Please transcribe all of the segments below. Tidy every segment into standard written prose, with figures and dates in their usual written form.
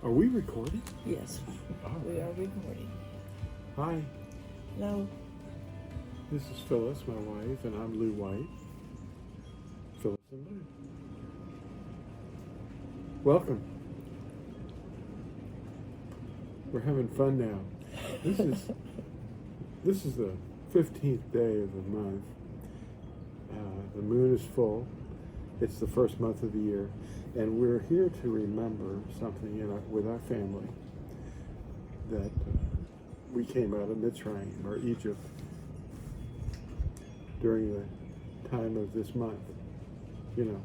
Are we recording? Yes, we are recording. Hi, Hello. this is Phyllis, my wife, and I'm Lew White. Phyllis and Lew. Welcome. We're having fun now. This is the 15th day of the month. The moon is full. It's the first month of the year, and we're here to remember something with our family that we came out of Natsarim, or Egypt, during the time of this month, and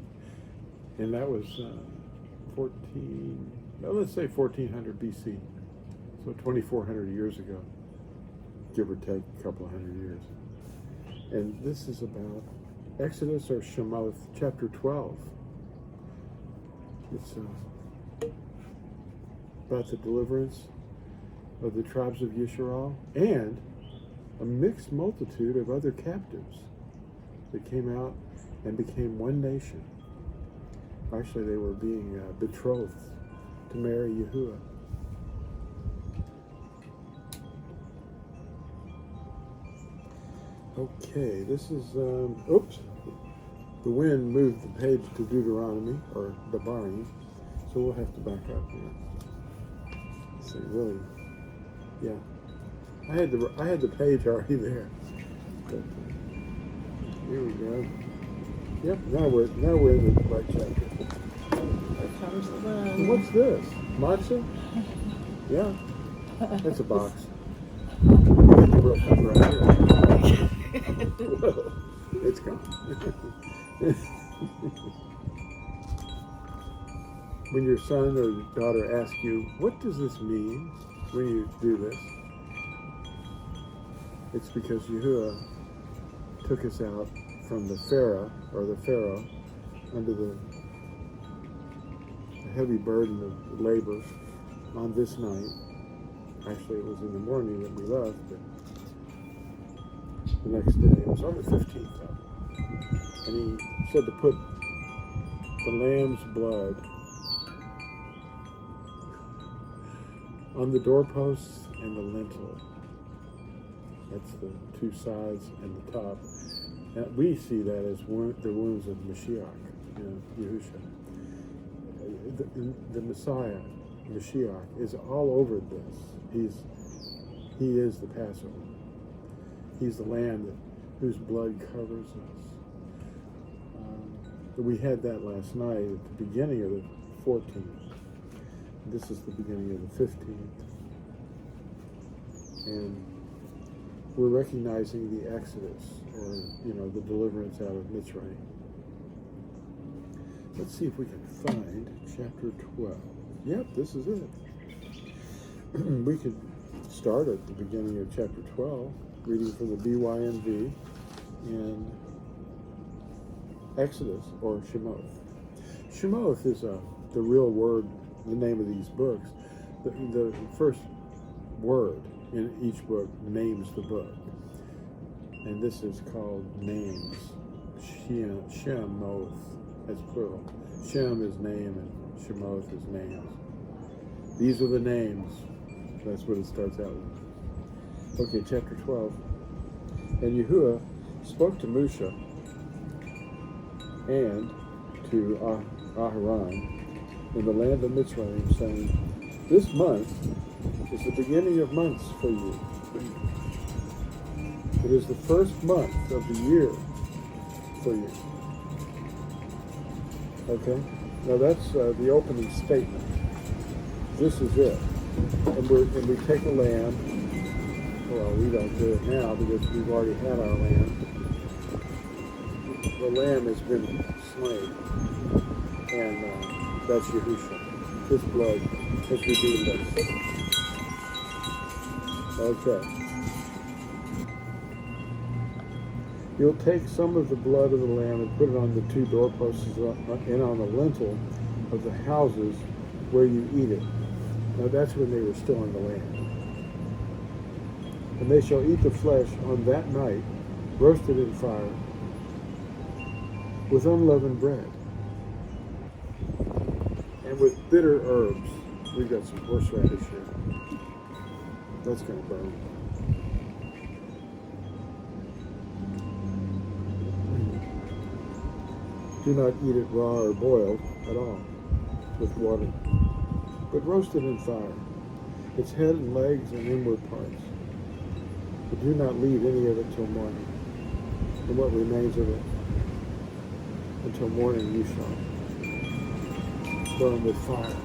that was 1400 BC, so 2,400 years ago, give or take a couple of hundred years. And this is about Exodus or Shemoth, chapter 12. It's about the deliverance of the tribes of Yisrael and a mixed multitude of other captives that came out and became one nation. Actually, they were being betrothed to marry Yahuah. Okay, this is, oops, the wind moved the page to Deuteronomy, or Devarim, so we'll have to back up here. So really, yeah, I had the page already there. But, here we go. Yep, now we're in the right chapter. Here comes the wind. What's this? Matzah? Yeah, that's a box. Got the real cover right here. Whoa, it's gone. When your son or daughter asks you, what does this mean when you do this? It's because Yahuah took us out from the Pharaoh, under the heavy burden of labor on this night. Actually, it was in the morning that we left, but the next day, it was on the 15th though. And he said to put the lamb's blood on the doorposts and the lintel. That's the two sides and the top. And we see that as the wounds of Mashiach, Yahusha. The Messiah, Mashiach, is all over this. He is the Passover. He's the Lamb whose blood covers us. We had that last night at the beginning of the 14th. This is the beginning of the 15th. And we're recognizing the Exodus, or, the deliverance out of Mitzrayim. Let's see if we can find chapter 12. Yep, this is it. We could start at the beginning of chapter 12, reading from the BYNV in Exodus, or Shemoth. Shemoth is the real word, the name of these books. The first word in each book names the book. And this is called names. Shemoth, that's plural. Shem is name and Shemoth is names. These are the names. That's what it starts out with. Okay, chapter 12. And Yahuah spoke to Moshe and to Aharon in the land of Mitzrayim, saying, this month is the beginning of months for you. It is the first month of the year for you. Okay? Now that's the opening statement. This is it. And we take a lamb. Well, we don't do it now because we've already had our lamb. The lamb has been slain. And that's Yahusha. His blood has redeemed us. Okay. You'll take some of the blood of the lamb and put it on the two doorposts and on the lintel of the houses where you eat it. Now that's when they were still in the land. And they shall eat the flesh on that night, roasted in fire, with unleavened bread, and with bitter herbs. We've got some horseradish here. That's going to burn. Do not eat it raw or boiled at all with water, but roast it in fire, its head and legs and inward parts. But do not leave any of it till morning, and what remains of it until morning you shall burn with fire.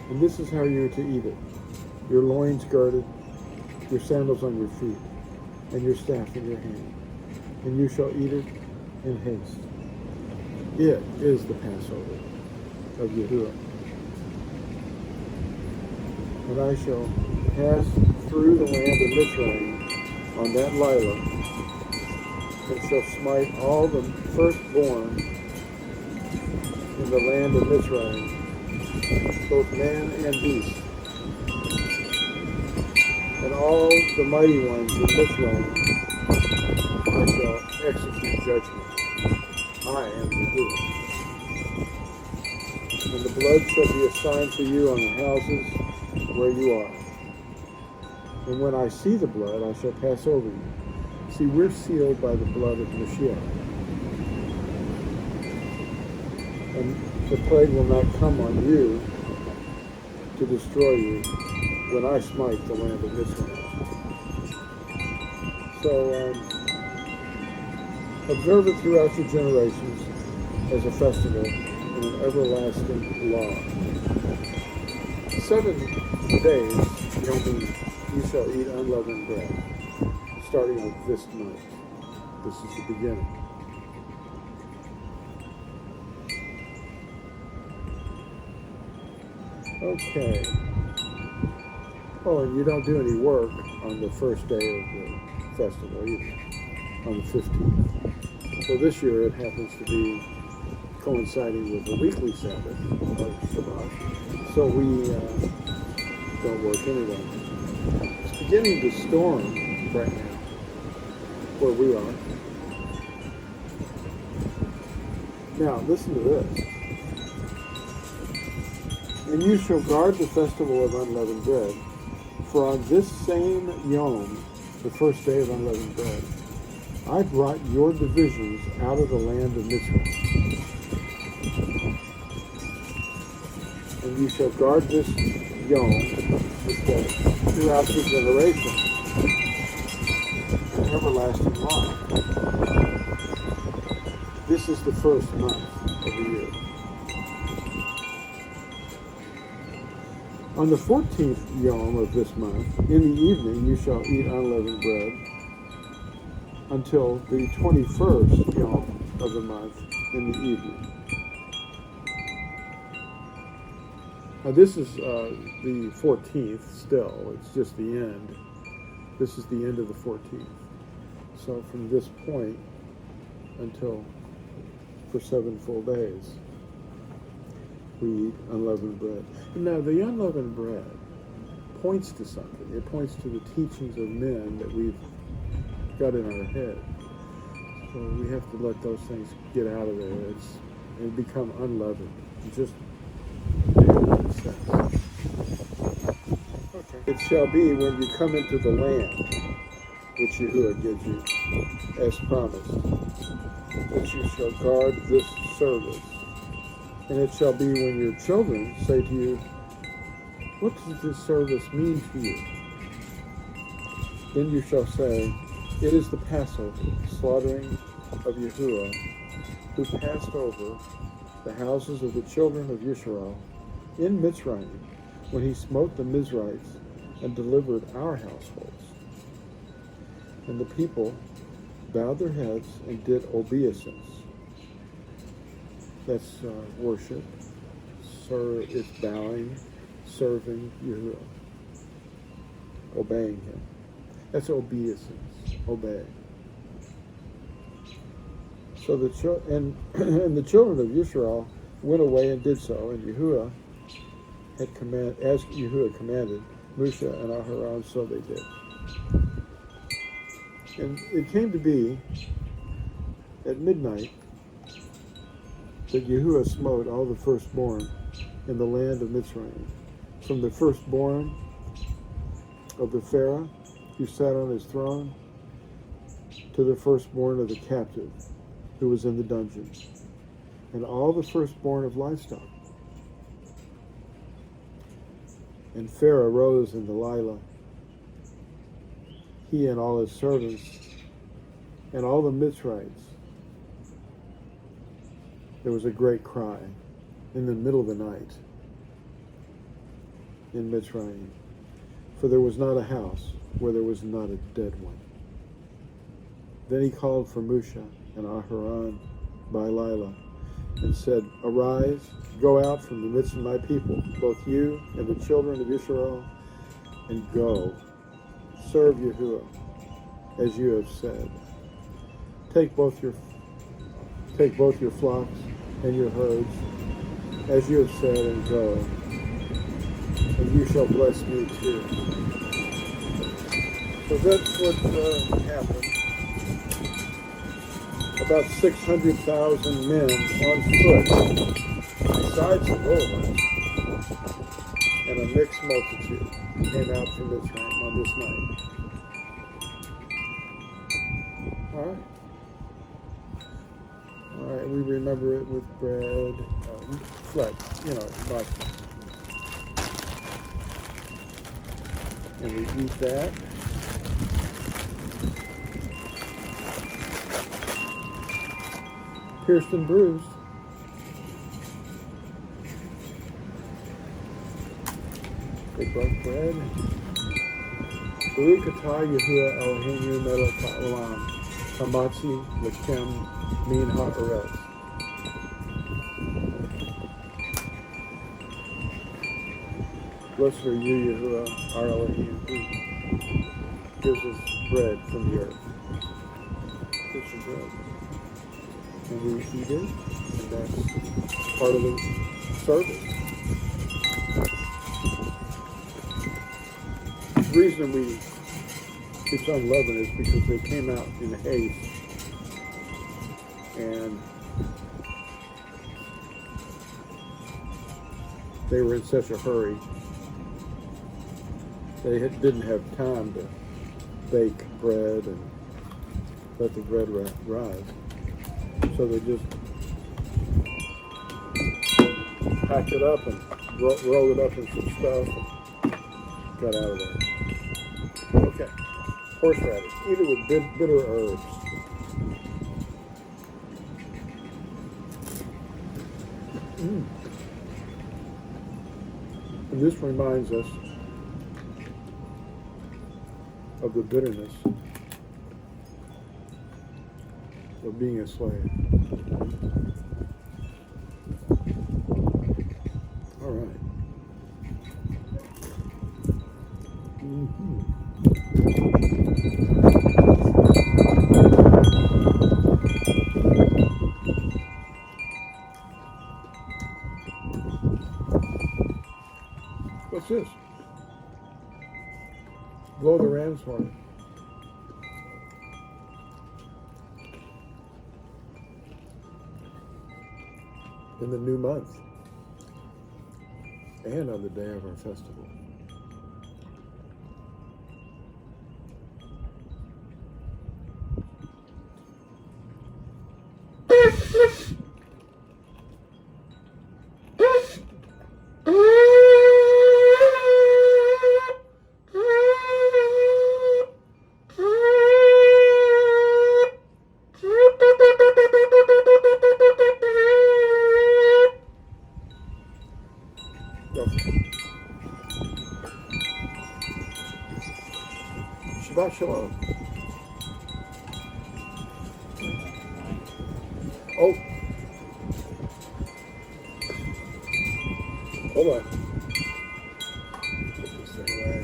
And this is how you are to eat it: your loins girded, your sandals on your feet, and your staff in your hand. And you shall eat it in haste. It is the Passover of Yahuah. And I shall pass through the land of Mitzrayim on that Lila, and shall smite all the firstborn in the land of Mitzrayim, both man and beast, and all the mighty ones in Mitzrayim I shall execute judgment. I am Yahuah. And the blood shall be a sign for you on the houses where you are. And when I see the blood, I shall pass over you. See, we're sealed by the blood of Mashiach. And the plague will not come on you to destroy you when I smite the land of Israel. So, observe it throughout your generations as a festival and an everlasting law. 7 days you shall eat unleavened bread, starting with this month. This is the beginning. Okay. Oh, and you don't do any work on the first day of the festival either, on the 15th. So this year it happens to be coinciding with the weekly Sabbath of Shabbat. So we don't work anyway. It's beginning to storm right now where we are. Now listen to this. And you shall guard the festival of unleavened bread, for on this same Yom, the first day of unleavened bread, I brought your divisions out of the land of Mitzrayim. And you shall guard this Yom, this day, throughout your generation, an everlasting law. This is the first month of the year. On the 14th Yom of this month, in the evening you shall eat unleavened bread until the 21st Yom of the month in the evening. Now this is the 14th still, it's just the end. This is the end of the 14th. So from this point until for 7 full days, we eat unleavened bread. Now, the unleavened bread points to something. It points to the teachings of men that we've got in our head. So we have to let those things get out of there and become unleavened. Just do what it says. Okay. It shall be when you come into the land which Yahuah gives you, as promised, that you shall guard this service. And it shall be when your children say to you, what does this service mean to you? Then you shall say, it is the Passover, slaughtering of Yahuah, who passed over the houses of the children of Yisrael in Mitzrayim, when he smote the Mizrites and delivered our households. And the people bowed their heads and did obeisance. That's worship. It's bowing, serving Yahuah, obeying him. That's obeisance, obey. So and the children of Yisrael went away and did so, and Yahuah had as Yahuah commanded, Moshe and Aharon, so they did. And it came to be at midnight that Yahuah smote all the firstborn in the land of Mitzrayim, from the firstborn of the Pharaoh who sat on his throne, to the firstborn of the captive who was in the dungeon, and all the firstborn of livestock. And Pharaoh rose in Delilah, he and all his servants, and all the Mitzrites. There was a great cry in the middle of the night in Mitzrayim, for there was not a house where there was not a dead one. Then he called for Musha and Aharon by Lila, and said, Arise, go out from the midst of my people, both you and the children of Israel, and go, serve Yahuah, as you have said. Take both your flocks and your herds, as you have said, and go, and you shall bless me too. So that's what happened. About 600,000 men on foot, besides the Lord, and a mixed multitude came out from Mitzrayim on this night. All right, we remember it with bread, flesh, but, and we eat that. Pierced and bruised. They broke bread. Baruch atah Yahuah Eloheinu melech ha'olam, hamatzi lekem min ha'aretz. Blessed are you, Yahuah, our Elohim, who gives us bread from the earth. Fish and bread. And we eat it, and that's part of the service. The reason it's unleavened is because they came out in haste, and they were in such a hurry, they didn't have time to bake bread and let the bread rise. So they just packed it up and rolled it up in some stuff and got out of there. Okay, horseradish, eat it with bitter herbs. And this reminds us of the bitterness of being a slave. All right. What's this? Blow the ram's horn. In the new month, and on the day of our festival. Shabbat Shalom. Oh. Hold on. Put this thing away.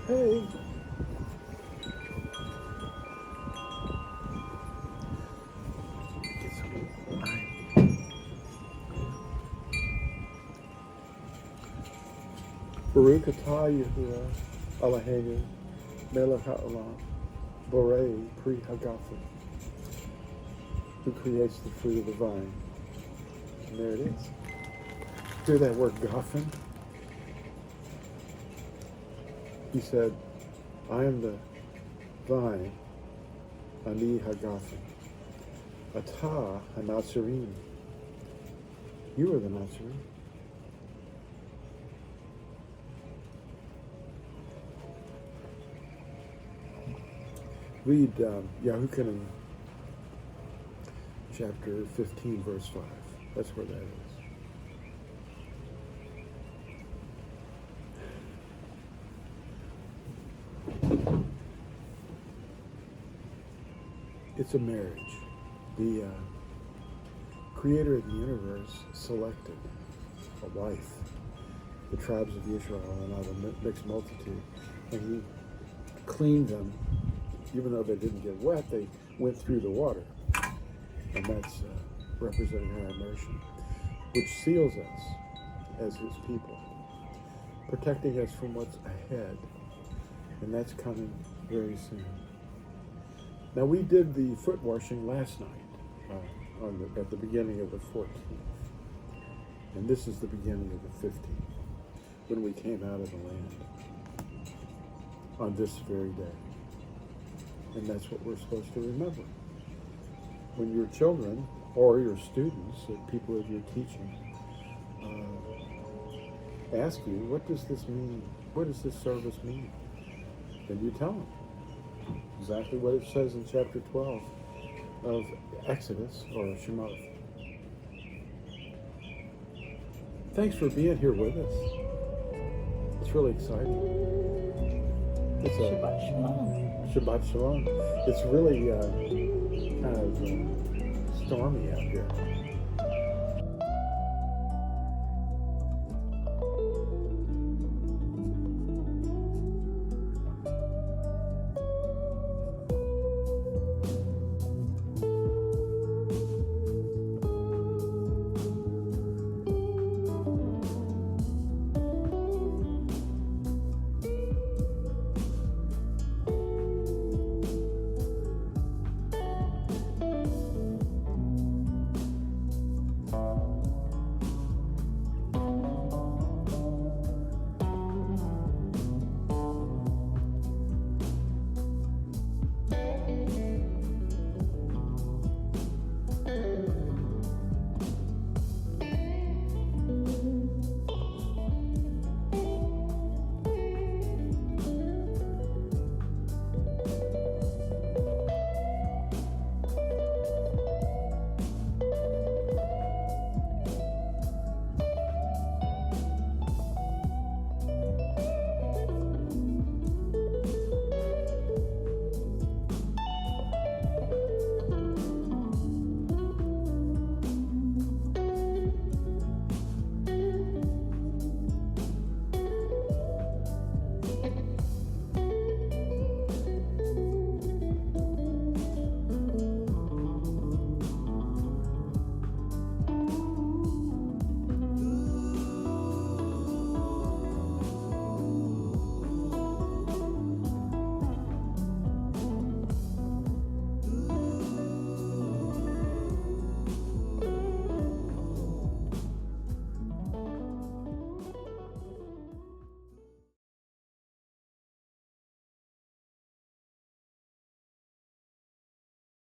Hey. Get some wine. Baruch atah Yahuah Eloheinu melech ha'olam borei pri hagafen who creates the fruit of the vine. And there it is. Hear that word gofen? He said, I am the vine, ani hagafen. Ata hanatsarim. You are the Natsarim. Read Yahuah chapter 15, verse 5. That's where that is. It's a marriage. The creator of the universe selected a wife, the tribes of Israel and all the mixed multitude, and he cleaned them. Even though they didn't get wet, they went through the water. And that's representing our immersion, which seals us as his people, protecting us from what's ahead. And that's coming very soon. Now, we did the foot washing last night at the beginning of the 14th. And this is the beginning of the 15th, when we came out of the land on this very day. And that's what we're supposed to remember. When your children or your students, or people that you're teaching, ask you, what does this mean? What does this service mean? Then you tell them exactly what it says in chapter 12 of Exodus or Shemot. Thanks for being here with us. It's really exciting. It's a Shabbat Shalom. Shabbat Shalom. It's really kind of stormy out here.